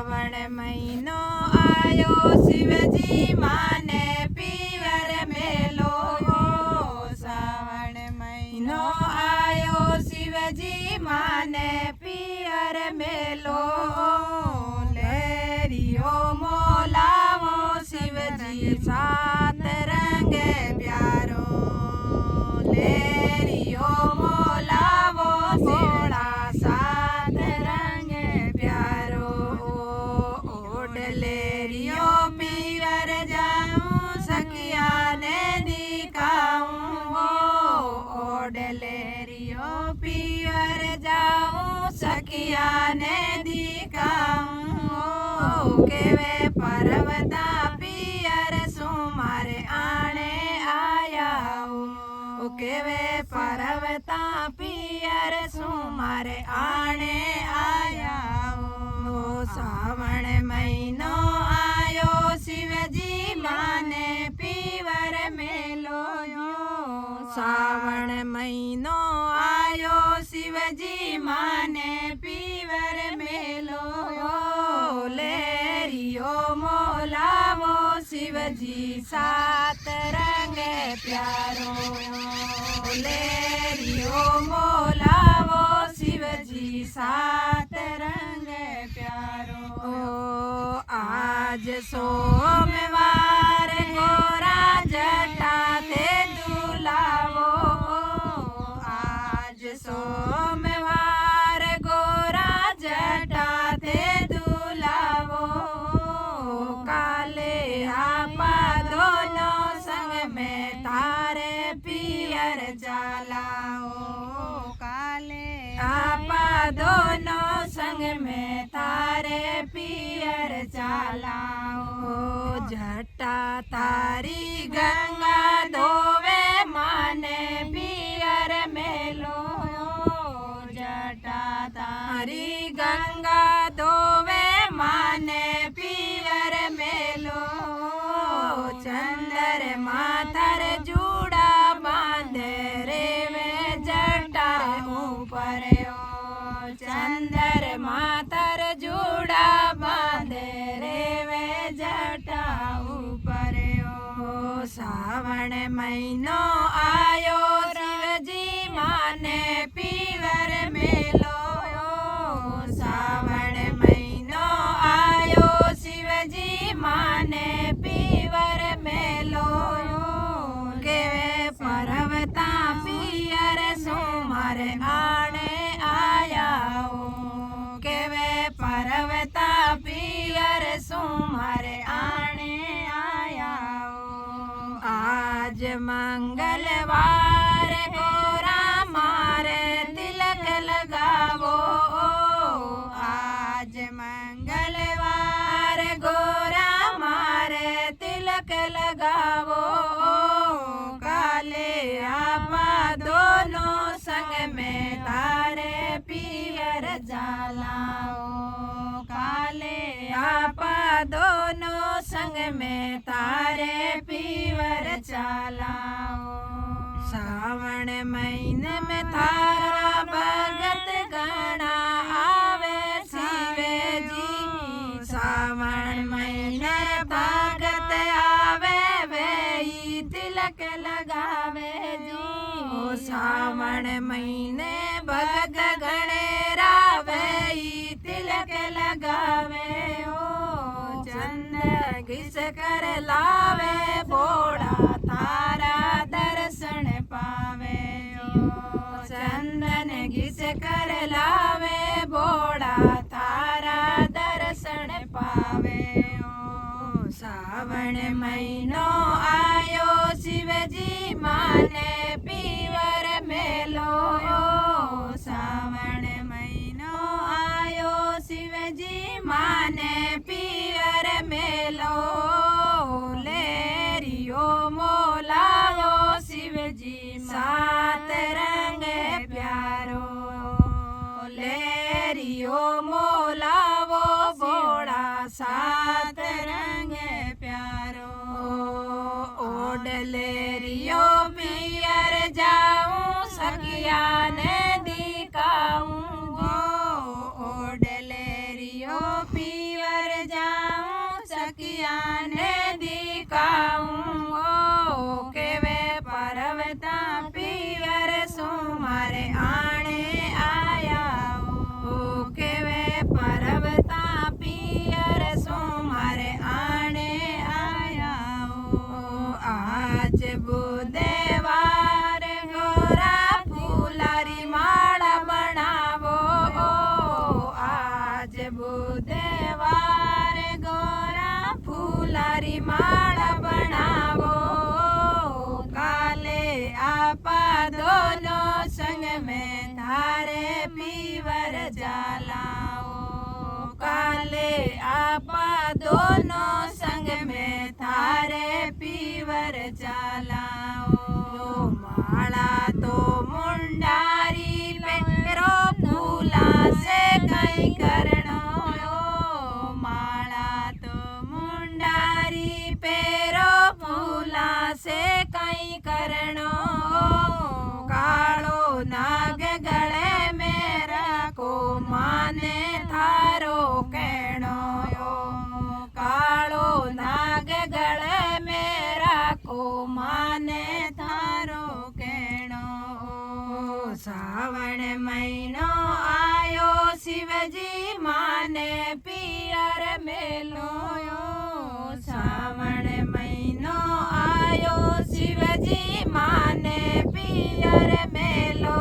सावण महीनो आयो शिवजी माने पीवर मेलो सावण महीनो आयो शिवजी माने पीवर मेलो लेरियो मोलावो शिवजी सात रंग प्यारो लेरियो मोलावो भोला सात रंग प्यारो ओड लेरियो पीवर जाऊं सखिया ने दिखाऊं ओड लेरियो पीवर जाऊं सखिया ने दिखाऊं केवे पर्वता पियर सुमारे आने आया केवे पर्वता पियर सुमारे आने आया सावण महीनो आयो शिवजी माने पीवर मेलो सावण महीनो आयो शिवजी माने पीवर मेलो लेरियो मोलावो शिवजी सात रंग प्यारो लेरियो मोलावो शिवजी सात रंग प्यारो आज सोमवार गोरा जटा ते दुलावो आज सोमवार गोरा जटा ते दुलावो काले आपा दोनों संग में तारे पियर जलाओ काले आपा दोनों संग में तारे पियर जलाओ जटा तारी गंगा धोवे माने पियर मेलो जटा तारी गंगा धोवे माने पियर मेलो चंदर माथर जूड़ा बांधे रे वे जटा ऊपर चंदर माथर जूड़ा बांधे रे वे जटा ऊपर सावण महीनो आयो शिवजी माने पीवर मेलो सावण महीनो आयो शिवजी माने पीवर मेलो केवे पर्वता पियर सुमार आने आया केवे पर्वता पियर सुमार आने आया आज मंगलवार गोरा मारे तिलक लगावो आज मंगलवार गोरा मारे तिलक लगावो काले आपा दोनों संग में तारे पियर जलाओ काले आपा दोनों संग में तारे पियर जलाओ सावण महीने में थारा भगत गणा आवे शिवे जी सावण महीने भगत आवे वे तिलक लगावे जी सावण महीने भगत गणेरा वे तिलक लगावे चंद घिस कर लावे बोड़ा तारा दर्शन पावे चंदन घिस कर लावे बोड़ा तारा दर्शन पावे सावण महीनो आयो शिवजी माने पीवर मेलो सावण महीनो आयो शिवजी माने पीवर मेलो लेरियो मोलावो शिवजी सात रंग प्यारो लेरियो मोलावो बोड़ा सात रंग प्यारो ओड लेरियो पियर जाऊं सखिया ने दिखाऊं ओड लेरियो पियर बुधवार गोरा फूलारी माला बनावो काले आपा दोनों संग में थारे पीवर जलाओ काले आपा दोनों संग में थारे पीवर जलाओ माला तो मुंडारी पेरो फूला से कई करनो माला तो मुंडारी पेरो फूला से कई करनो कालो नाग गले में रखो माने थारो कहनो कालो नाग गले में रखो माने थारो कहनो सावण महीनो आयो शिवजी माने पियर मेलो सावण महीनो आयो शिवजी माने पियर मेलो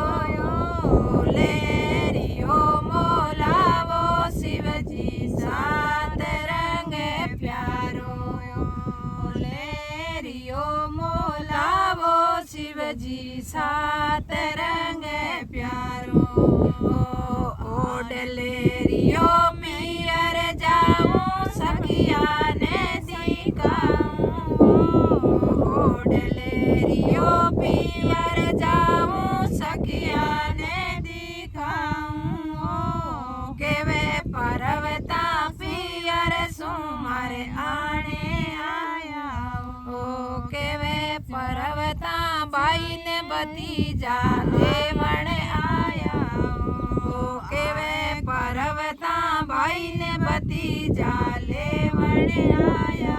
लेरियो मोलावो शिवजी सात रंग प्यारो लेरियो मोलावो शिवजी सात रंग प्यारो ओडलेरियो पियर जाऊं सखिया ने दिखाऊं ओडलेरियो पियर जाऊं सखिया ने दिखाऊं केवे पर्वता पियर सुमारे आने आया केवे पर्वता बाई ने भतीजा देवण आया केवे पर्वता बाई ने भतीजा लेवण आया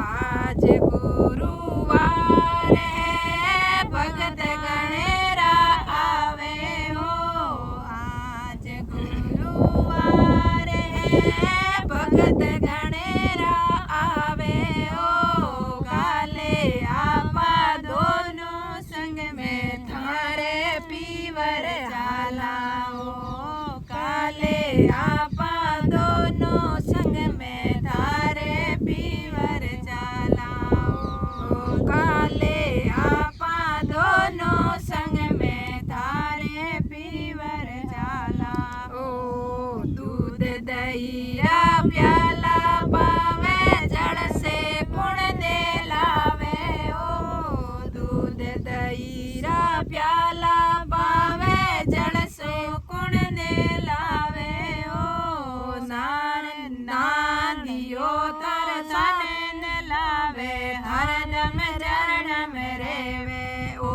आज गुरुवार है भगत गणेरा आवे हो आज गुरुवार है भगत गणेरा आवे हो काले आपा दोनों संग में थारे पीवर जलाओ काले आपा दोनों संग में थारे पीवर जलाओ काले आपा दोनों संग में थारे पीवर जलाओ दूध दहिया प्याला पावे जड़ से पुण दे लावे ओ दूध दहीरा प्याला पावे जड़ से कुण दे लावे ओ नार नादियो तर सन लावे हरदम चरण में रेवे ओ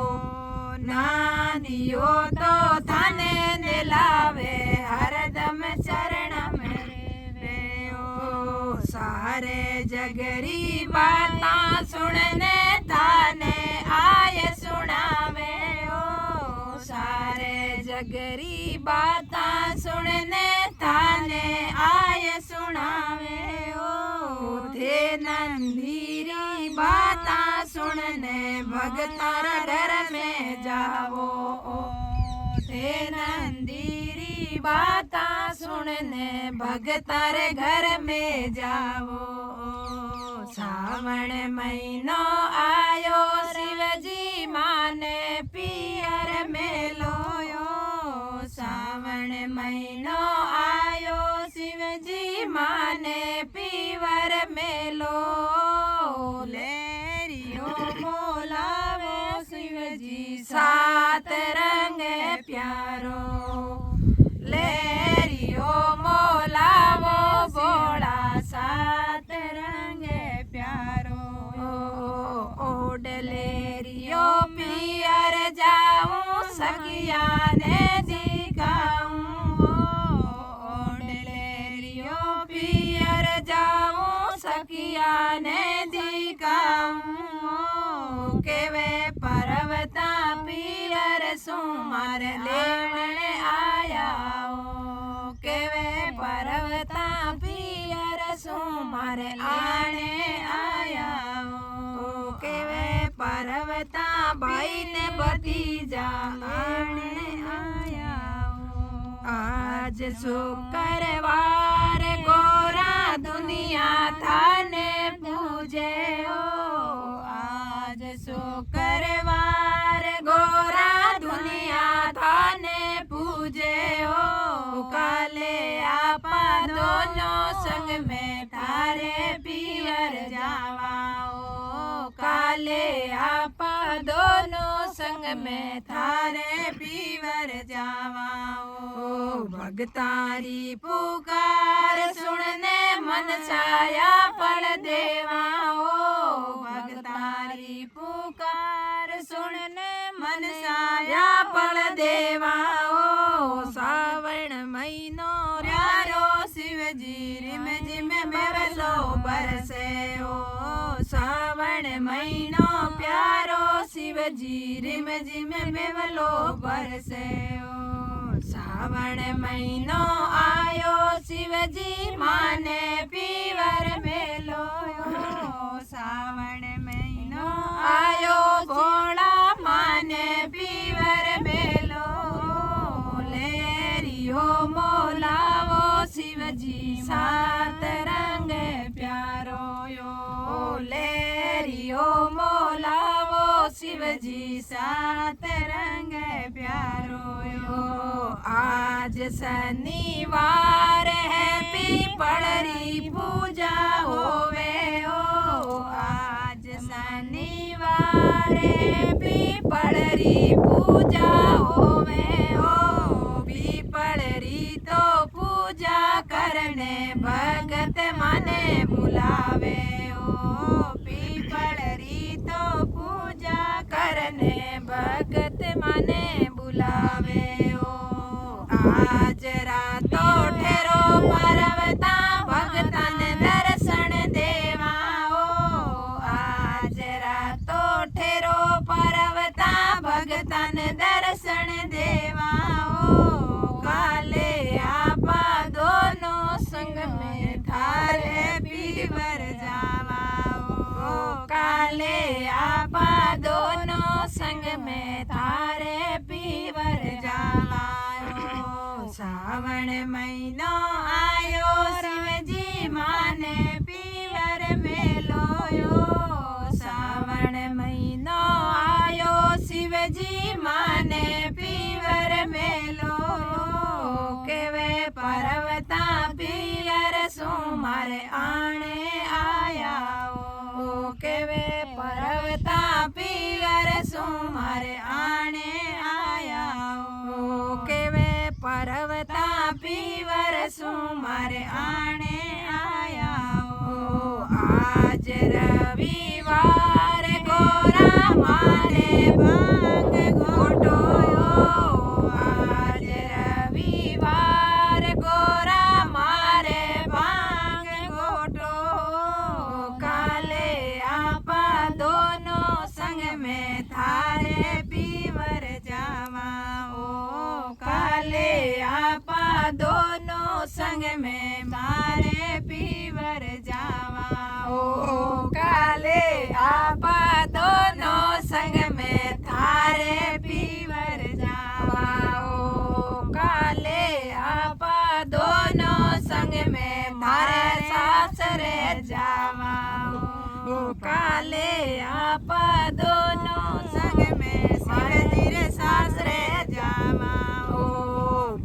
नादियो तो थाने दिलावे हरदम चरण में रेवे ओ सारे जगरी बाता सुनने थाने आय सुनावे ओ सारे जगरी बाता सुनने थाने आय सुनावे ओ थे नंदीरी बाता सुनने भगतार घर में जावो ओ थे नंदीरी बाता सुनने भगतार घर में जावो सावण महीनो आयो शिवजी माने पियर मेलो सावण महीनो आयो शिवजी माने पीवर मेलो लेरियो मोलावो शिवजी सात रंग प्यारो लेरियो मोलावो बोला सात रंग प्यारो ओडलेरियो पियर जाऊं सखिया ने दिखाऊं ओडलेरियो पियर जाऊं सखिया ने दिखाऊं केवे पर्वता पियर सुमार लेवण आया केवे पर्वता पियर सुमार आने आया केवे पर्वता भाई ने भतीजा आने आया आज शुक्रवार गोरा दुनिया थाने पूजे ओ आज शुक्रवार गोरा दुनिया थाने पूजे ओ काले आपा दोनों संग में थारे पीवर जावा ओ काले आपा दोनों संग में थारे पीवर जावा ओ भगतारी पुकार सुनने मन छाया फल देवा ओ भगतारी पुकार सुनने मन छाया फल देवा ओ सावण महीनो प्यारो शिवजी रिम जिम बेवलो बरसे ओ सावण महीनो प्यारो शिवजी रिम जिम बेवलो बरसे ओ सावण महीनो आयो शिवजी माने पीवर मेलो सावण महीनो आयो भोला माने पीवर मेलो लेरियो मोलावो शिवजी सात रंग प्यारो यो लेरियो मोलावो शिवजी सात रंग प्यारो यो आज शनिवार है पीपलरी पूजा होवे ओ आज शनिवार है पीपलरी पूजा होवे ओ पीपलरी तो पूजा करने भगत माने बुलावे ओ पीपलरी तो पूजा करने भगत माने बुलावे ओ आज रातो ठेरो पर्वता भगतन दर्शन देवा ओ आज रातो ठेरो पर्वता भगतन दर्शन देवा ओ काले आपा दोनों संग में थारे पीवर जावा ओ काले आपा दोनों संग में थारे पीवर जावा सावण महीनो आयो शिवजी माने पीवर मेलो यो सावण महीनो आयो शिवजी माने पीवर मेलो केवे पर्वता पीवर सो मारे आने आया ओ केवे पर्वता पीवर सो मारे आने आया ओ केवे पर्वता पीवर सो मारे आने आया ओ आज रविवार गोरा मारे भांग घोटो आज रविवार गोरा मारे भांग घोटो काले आपा दोनों संग में थारे पीवर जावा ओ काले आपा दोनों संग में मारे पीवर जावा ओ काले आपा दोनों संग में थारे पीवर जावा ओ काले आपा दोनों संग में मारे सासरे जावा ओ काले आपा दोनों संग में मारे सासरे जावा ओ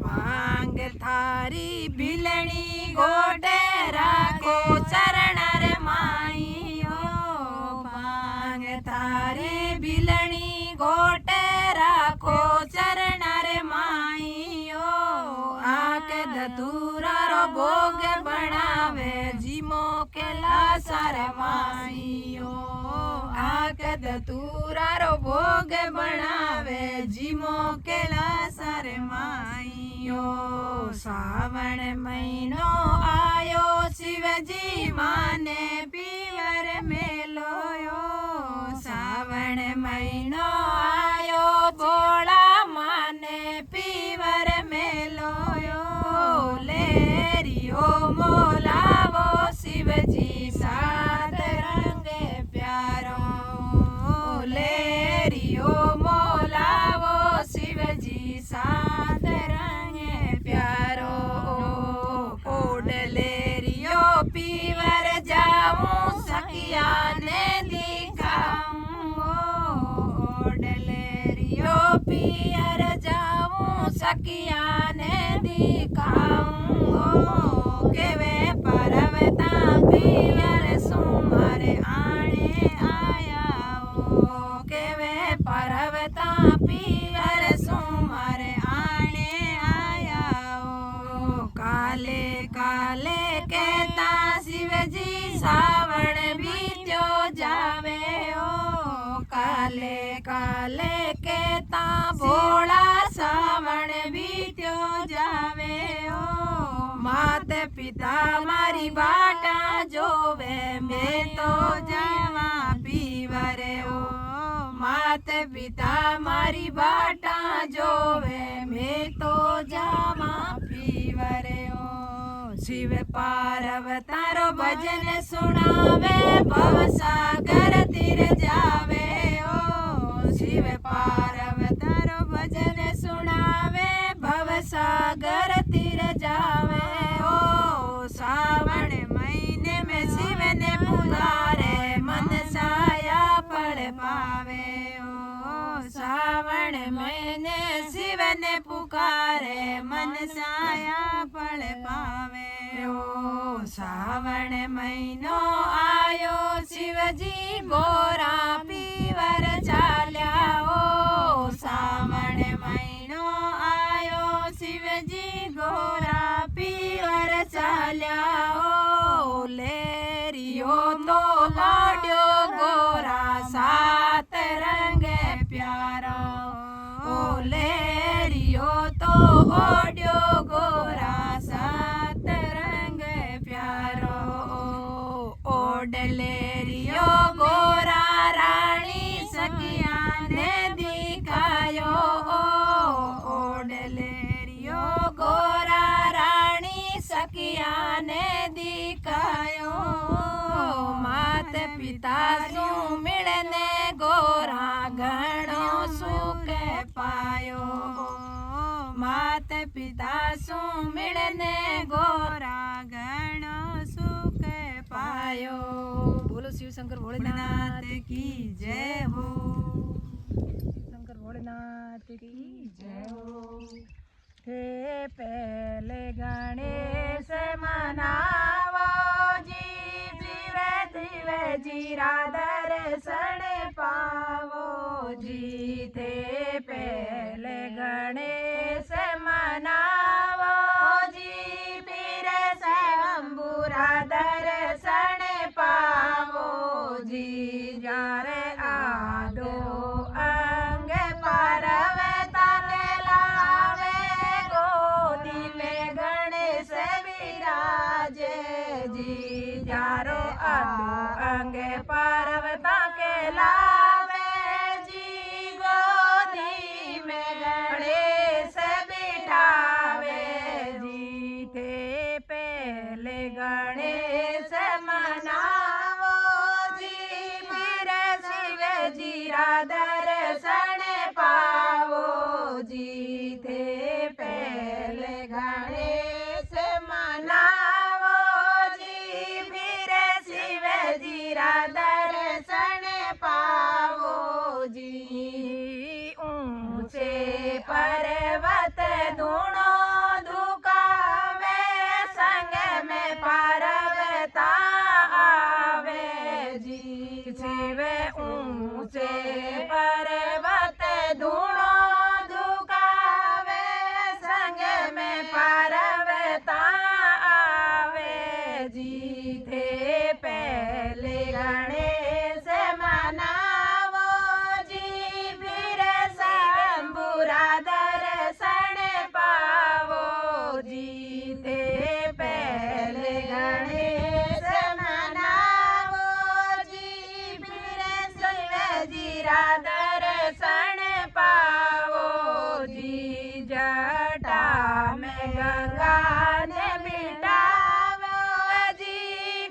भांग थारी बिलणी गोटे राखो चरण रे माई ओ भांग थारी बिलणी गोटे राखो चरण रे माई ओ आक धतूरा रो भोग बनावे जीमो केला सार माई ओ आक धतूरा रो भोग बनावे जीमो केला सार माई ओ सावण महीनो आयो शिवजी माने पीवर मेलो यो सावण महीनो आयो भोला माने पीवर मेलो यो लेरियो मोलावो शिवजी सात रंग प्यारो लेरियो मोलावो शिवजी सात रंग प्यारो डलेरियो पीवर जाऊं सखिया ने दिखाऊं डलेरियो पीवर जाऊं सखिया ने दिखाऊं केवे पर्वता पीवर सुमारे आने आया केवे पर्वता पीवर सुमारे आने आया काले काले कहता शिवजी सावण बीत्यो जावे काले काले कहता भोला सावण बीत्यो जावे मात पिता मारी बाटा जोवे मैं तो जावा पीवरे मात पिता मारी बाटा जोवे मैं तो जावा पीवरे शिव पार्वतारो भजन सुनावे भवसागर तीर जावे शिव पार्वतारो भजन सुनावे भवसागर तीर जावे सावण महीने में शिव ने पुकारे मन साया पड़ पावे सावण महीने शिव ने पुकारे मन साया पड़ पावे सावण महीनो आयो शिवजी गोरा पीवर चाल्या सावण महीनो आयो शिवजी गोरा पीवर चाल्या लेरियो तो लाड्यो गोरा सात रंग प्यारो लेरियो तो ओड्यो गोरा सात रंग प्यारो ओडलेरियो गोरा रानी सखिया ने दिखायो ओडलेरियो गोरा रानी सखिया ने दिखायो मात पिता सु मिलने गोरा घणो सुख पायो मात पिता सु मिलने गोरा घणो सुख पायो बोलो शिव शंकर भोलेनाथ की जय हो शंकर भोलेनाथ की जय हो थे पहले गणेश मनावो जी जीवे जीरा दर्शन पावो जी थे पहले गणेश मनावो जी वीर शंभुरा दर्शन पावो जी जारे आदो अंग पार्वता के लावे गोदी में गणेश विराजे जी जारो आदो अंग पार्वता के लावे जी गोदी में गणेश बिठावे जी थे पहले गणेश मनावो जी फिर शिव जीरा दर्शन पावो जी थे पहले गणेश मनावो जी फिर शिव जीरा दर्शन पावो जी ऊंचे पर्वत धूणो धुकावे संग में पार्वता आवे जी शिव ऊंचे पर्वत धूणो धुकावे संग में पार्वता आवे जी थे पहले गणेश मनावो जी फिर शंभुरा दर्शन पावो जी थे पहले गणेश मनावो जी फिर शिव जीरा दर्शन पावो जी जटा में गंगा ने बिठावो जी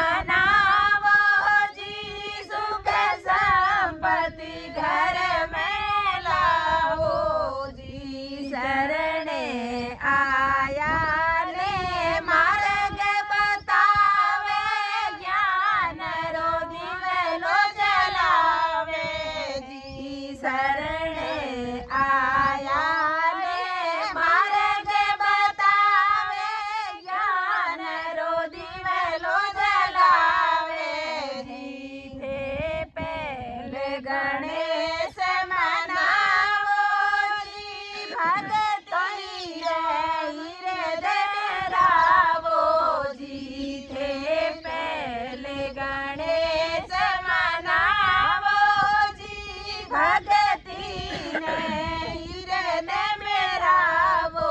मनावो जी, सुख संपत्ति घर में लावो जी। शरणे आया ने मार्ग बतावे, ज्ञान रो दिवेलो जलावे जी। शरणे आया ने मार्ग बतावे, ज्ञान रो दिवेलो जलावे जी। थे पहले गणेश मनावो जी, भगतों हीरे रावो जी। थे पहले गणेश मनावो जी, भगती ने हीरे मेरावो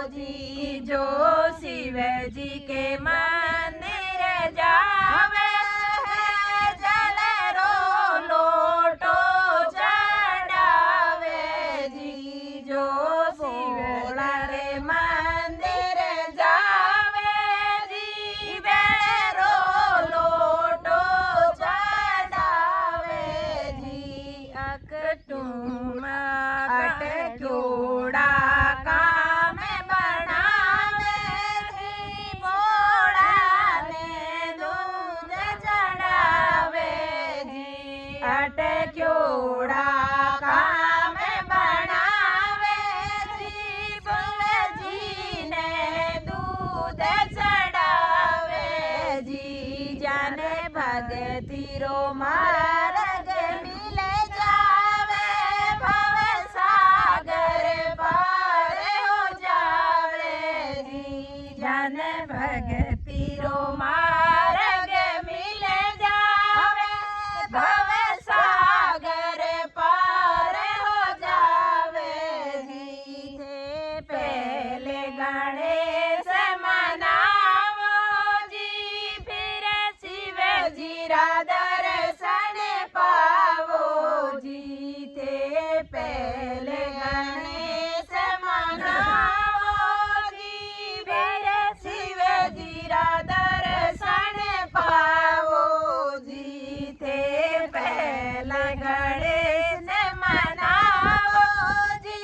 जी। जो शिव जी के मंदिर जावे है, जल रो लोटो चढ़ावे जी। जो शिव रे मंदिर जावे जी, बेरो लोटो चढ़ावे जी। अकटूमा अटक्योड़ा काम बनावे जी, मोड़ा ने दूध चढ़ावे जी। अटक्योड़ा काम बनावे जी, बुआ जी ने दूध चढ़ावे जी। जाने भगती रो मार्ग मिले जावे, भव सागर पार हो जावे जी। जन भगती रो मार्ग मिले जावे, भव सागर पार हो जावे जी। थे पहले गणेश मनावो जी, फिर शिव जी रा दर्शन पावो जी। थे पहले गणेश मनावो जी, फिर शिव जी रा दर्शन पावो जी। थे पहले गणेश मनावो जी,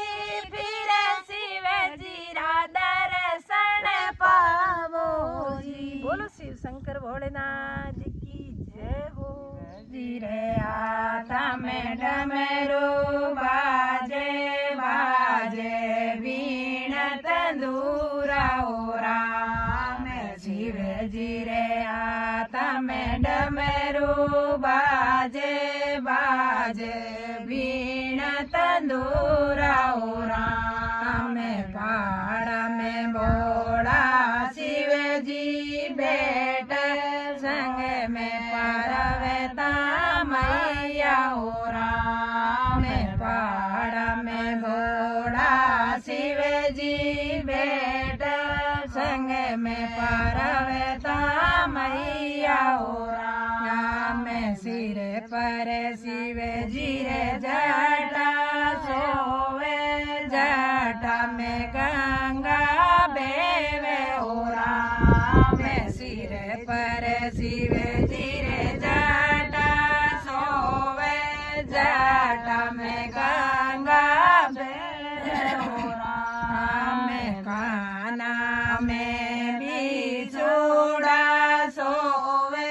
फिर शिव जी रा दर्शन पावो जी। बोलो शिव शंकर भोलेनाथ जी की जय हो जी। रे आता में डमरू बाजे बाजे, वीण तंदूरा हो राम शिव जी। रे आता में डमरू बाजे बाजे, वीण तंदूरा हो राम। पहाड़ में भोला शिव जी भेट, संग में पार्वता मैया हो राम। पहाड़ में भोला शिव जी भेट, संग में पार्वता मैया हो राम। सिर पर शिव जी रे जटा सोवे, जटा में गंगा बेवे हो राम। सिर पर शिव जी रे जटा सोवे, जटा में गंगा बेवे हो राम। काना में बिछुड़ा सोवे,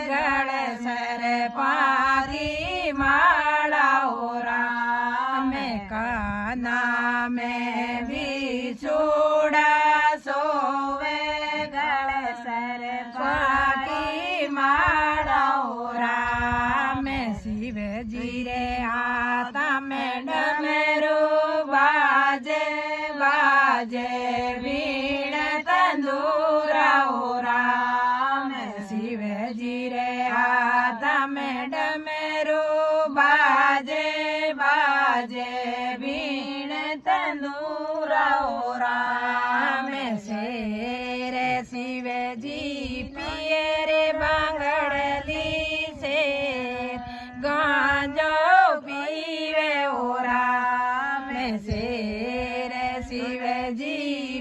गड़ सर पारी माला हो राम। काना में बिछुड़ा सोवे, गड़ सर पारी माला हो राम। शिव जी रे आता में डमरू बाजे बाजे, वीण तंदूरा हो राम। शिव जी रे आता में डमरू बाजे बाजे, वीण तंदूरा हो राम। शेर शिव जी पिए रे बांगड़ली से, गांजो पीवे हो राम। शेर शिव जी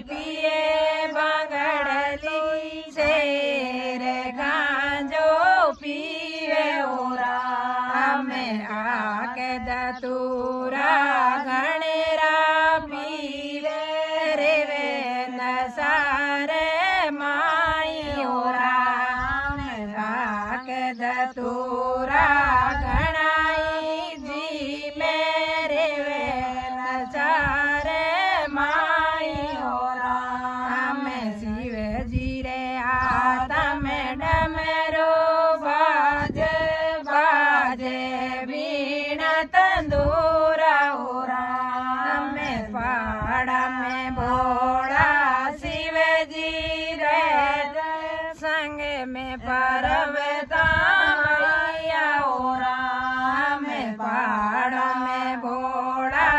पिए बांगड़ली से, गांजो पीवे ओ राम आके धतूरा घनेरा पीवे रे वे नसारे माई ओ राम आके धतूरा घनाई जी मेरे वे नसारे माई ओ राम शिव जी रे आता में डमरो बाजे बाजे वीणा तंदूरा ओ राम पाड़ा में भोला शिव जी रे संग में पर्वता मैया ओ राम पाड़ा में भोला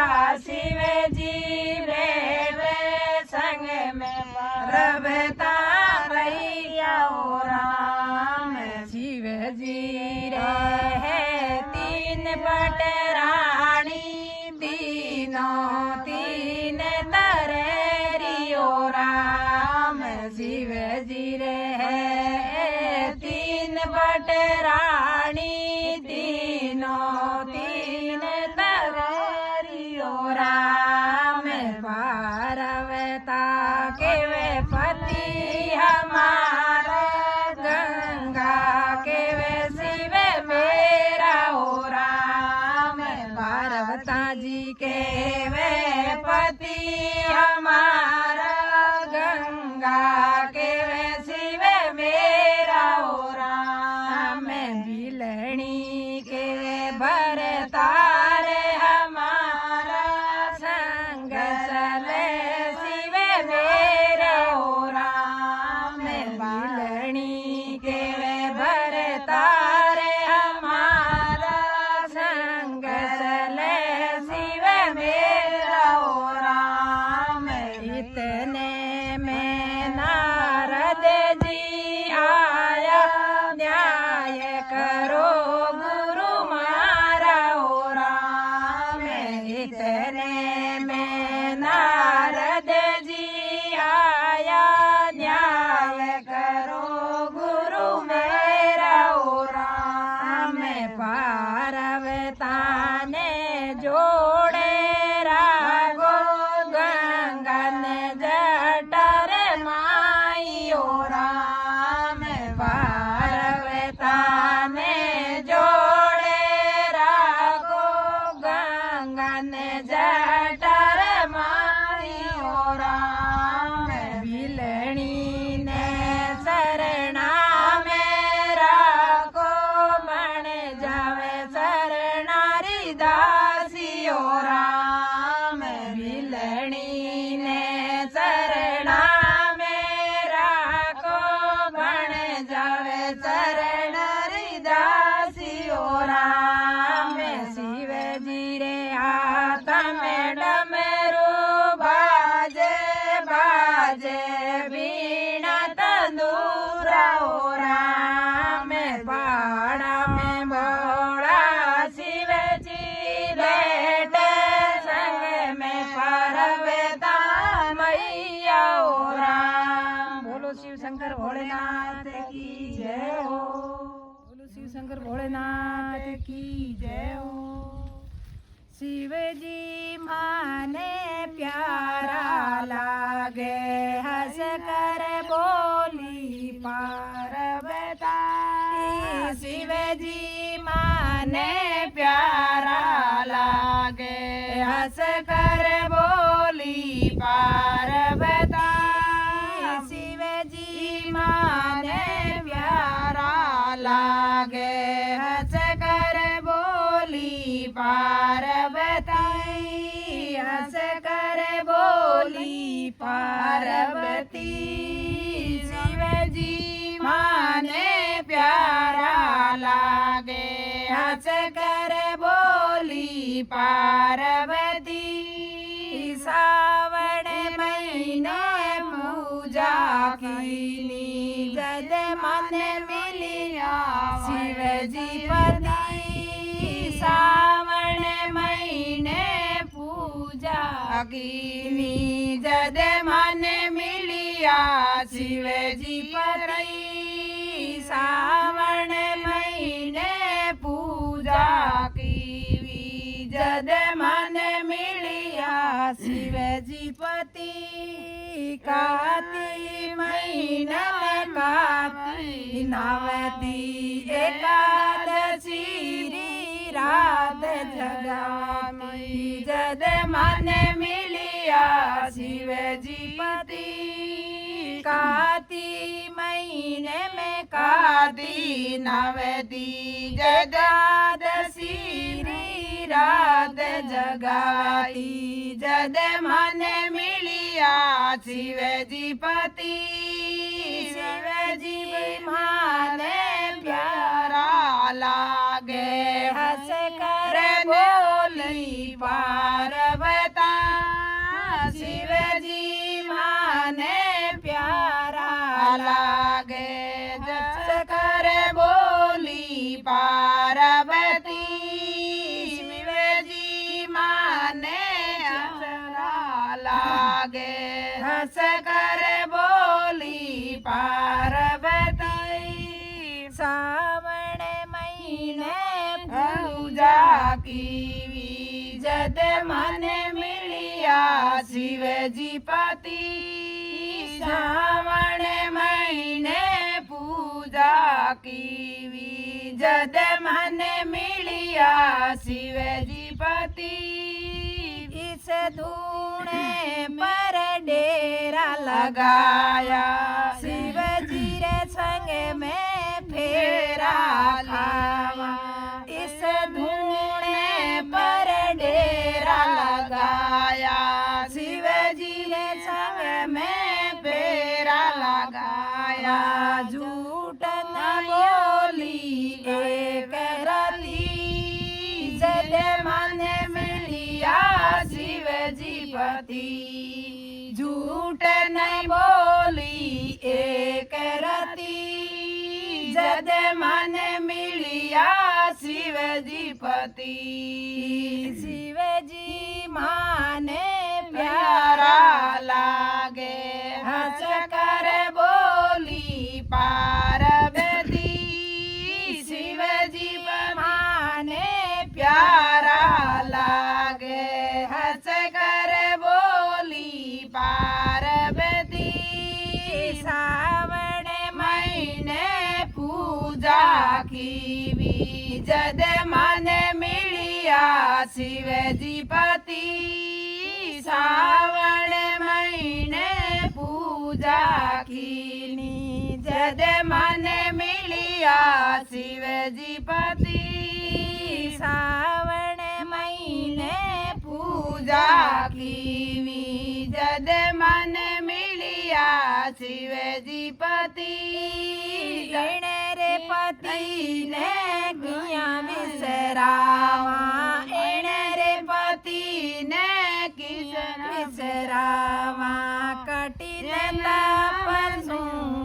शिव जी रे संग में पर्वता मैया ओ राम शिव जी रे तीन बटरानी तीनों तीन तरेरी ओ राम शिव जी रे तीन बटरानी तीनों तीन तरेरी ओ राम पार्वता के वे पति हमारा गंगा के वे शिव मेरा ओ राम पार्वता जी के वे पति हमारा गंगा के वे शिव मेरा ओ राम बिलणी के भरतारे हमारा संग चले शिव मेरा ओ राम बिलणी के भरतारे हमारा संग चले शिव मेरा ओ राम इतने में नारद जी आया न्याय करो गुरु मारा ओ राम इतने में नारद जी आया न्याय करो गुरु मेरा ओ राम पार्वता ने जोड़े रागो गंगन जटर माई ओ राम पार्वता ने जोड़े रागो गंगन जटर माई ओ राम बिलणी ने शरणा मेरा को बन जावे शरणारी दासी ओ राम बिलणी ने शरणा मेरा को बन जावे शरणारी दासी ओ राम शिव जी रे हाथ में डमरू बाजे बाजे वीणा तंदूरा ओ राम पाड़ा में भोला शिव जी बैठे संग में पर्वता मैया ओ राम बोलो शिव शंकर भोलेनाथ की जय हो बोलो शिव शंकर भोलेनाथ की जय हो शिव जी माने प्यारा लागे हंस कर बोली पार्वता शिव जी माने प्यारा लागे हंस कर बोली पार्वता शिव जी माने प्यारा लागे हंस कर बोली पार्वती हंस कर बोली पार्वती शिव जी माने प्यारा लागे हंस कर बोली पार्वती सावण महीने पूजा कीनी जद मन मिलिया शिव जी पति सावण महीने पूजा कीनी जद मन मिलिया शिव जी पति सावण काती महीने में काती नावती एकादशी री रात जगामी जद मन मिलिया शिव जी पति काती महीने में काती नावती जगादशी री रात जगाती जद मन मिलिया शिव जी पति शिव जी माने प्यारा लागे हंस कर बोली पार्वता शिव जी माने प्यारा लागे हंस कर बोली पार्वती शिव जी माने प्यारा लागे हंस कर बोली पार्वती सावण महीने पूजा की जद मन मिलिया शिव जी पति सावण महीने पूजा की जद मन मिलिया शिव जी पति इस धूणे पर डेरा लगाया शिव जी रे संग में फेरा खावा इस धूणे पर डेरा लगाया शिव जी रे संग में फेरा लगाया झूठ न बोली एक रती जद मन मिलिया शिव जी पति झूठ नहीं बोली एक रती जद मन मिलिया शिव जी पति शिव जी माने प्यारा लागे हंस कर बोली पार्वती शिव जी माने प्यारा लागे हंस कर बोली पार्वती सावण महीने पूजा की जद मन मिलिया शिव जी पति सावण महीने पूजा की जद मन मिलिया शिव जी पति सावण महीने पूजा की जद मन मिलिया शिव जी पति रे पति ने किया विसरावा रे पति ने विसरावा कठिन तपसु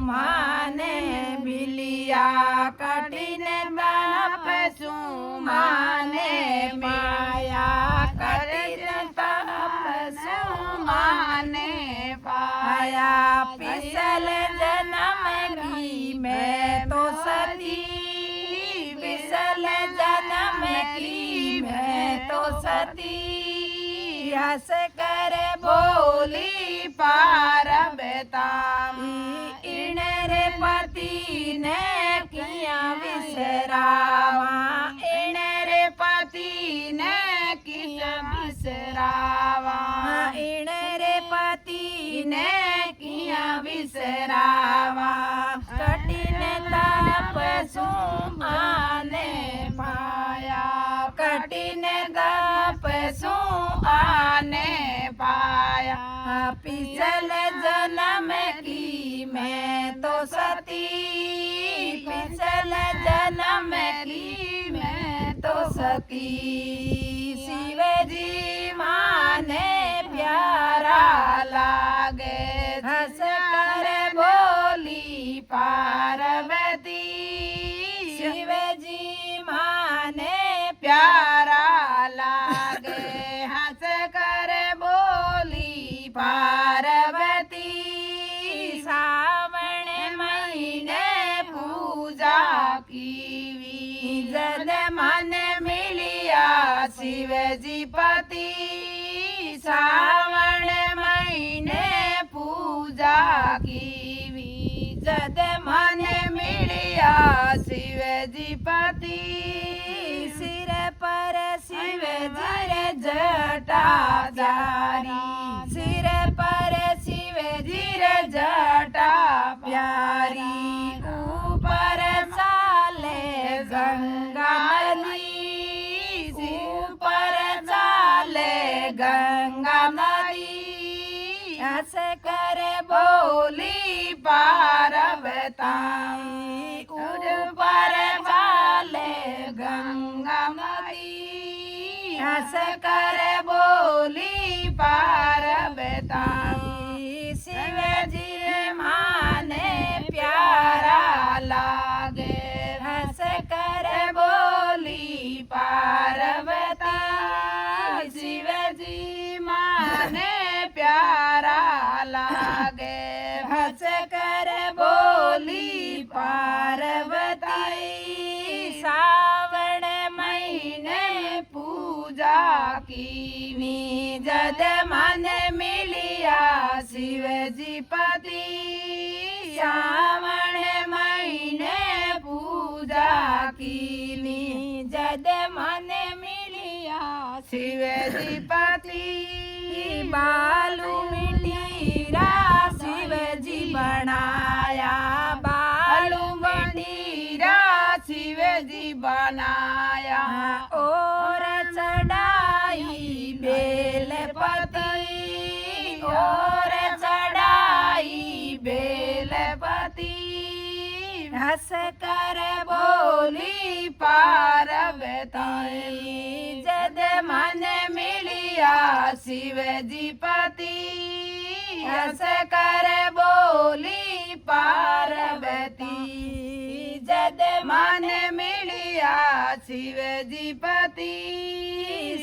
माने बिलिया कठिन तपसु माने पाया कठिन तपसु माने पाया पिसल जन्म की मैं तो सती पिसल जन्म की मैं तो सती हंस कर बोली पार्वता इन रे पति ने किया विसरावा इन रे पति ने किया विसरावा इन रे पति ने किया विसरावा कठिन तपसु आने पाया कठिन तपसु आने पाया पिछल जन्म की मैं तो सती पिछल जन्म की मैं तो सती शिव जी माने प्यारा लागे हंस कर बोली पार्वती शिव जी माने प्यारा लागे हंस कर बोली पार्वती सावण महीने पूजा की जद मन मिलिया शिव जी पति सावण महीने पूजा कीवी जद मन मिलिया शिवजी पति सिर पर शिवजी जटा प्यारी सिर पर शिवजी जटा प्यारी ऊपर चाले गंगा नदी ऊपर चाले गंगा नदी हंस कर बोली पार्वती ऊपर चाले गंगा नदी हंस कर बोली पार्वती शिवजी माने प्यारा लागे हंस कर बोली पार्वती शिवजी माने प्यारा लागे हंस कर बोली पार्वती सावन महीने पूजा की जद मन मिलिया शिवजी पति सावन महीने पूजा की जद मन मिलिया शिवजी पति बालू मिटीरा शिवजी बनाया बालू मिटीरा शिवजी बनाया और चढ़ाई बेलपति और चढ़ाई बेलपति हंस कर बोली पार्वती जद मन मिलिया शिवजी पति हंस कर बोली पार्वती जद मन मिलिया शिवजी पति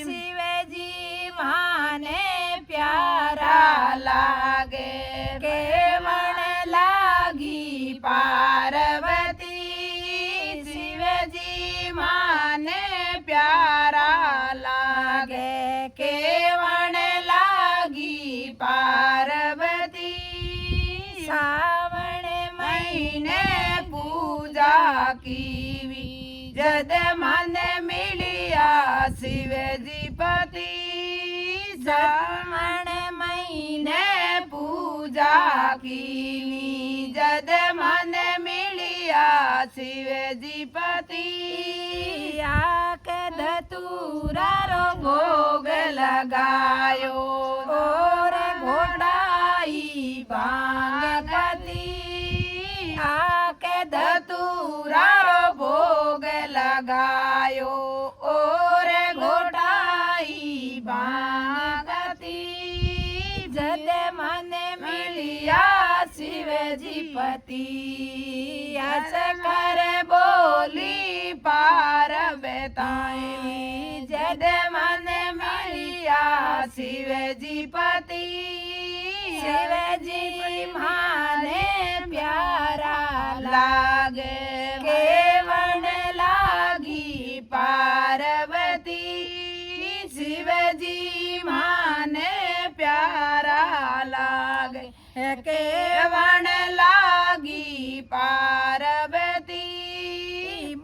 शिवजी माने प्यारा लागे केवण लागी पार्वती शिवजी माने प्यारा लागे केवण लागी पार्वती सावन महीने पूजा की जद मन मिलिया शिवजी पति सावन महीने पूजा की जद मन मिलिया शिवजी पति आक धतूरा रो भोग लगायो और घोड़ाई भांग पति आक धतूरा रो भोग लगायो और घोड़ाई भांगती जद मन मिलिया शिवजी पति हंस कर बोली पार्वती जद मन मिलिया शिवजी पति शिवजी माने प्यारा लागे केवण लागी पार्वती शिवजी माने प्यारा लागे केवण लागी पार्वती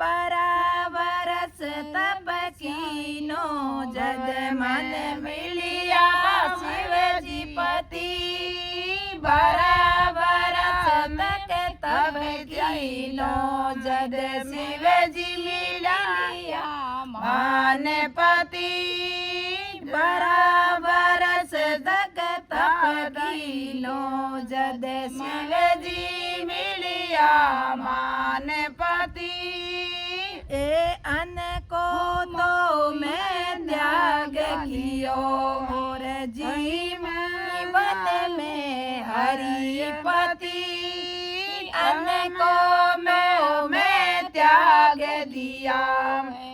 बराबरस तप कीनो जद मन मिलिया शिवजी पति बराबरस तप कीनो जद शिवजी मिलिया मान पति बराबरस तप कीनो जद शिवजी मिलिया मान पति ए अन को तो मैं त्याग कियो और जीवन में हरिपति अन को मैं त्याग दिया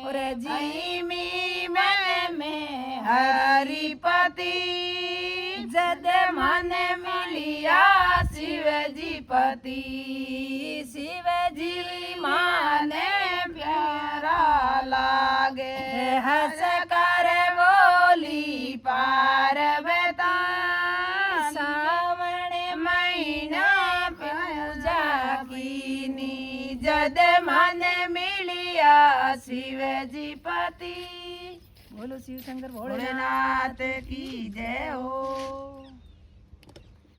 और जीवन में हरिपति जद मन मिलिया शिवजी पति शिवजी माने प्यारा लागे हंस कर बोली पार्वती सावन महीना कीनी जद मन मिलिया शिवजी पति। बोलो शिव शंकर भोलेनाथ की जय हो।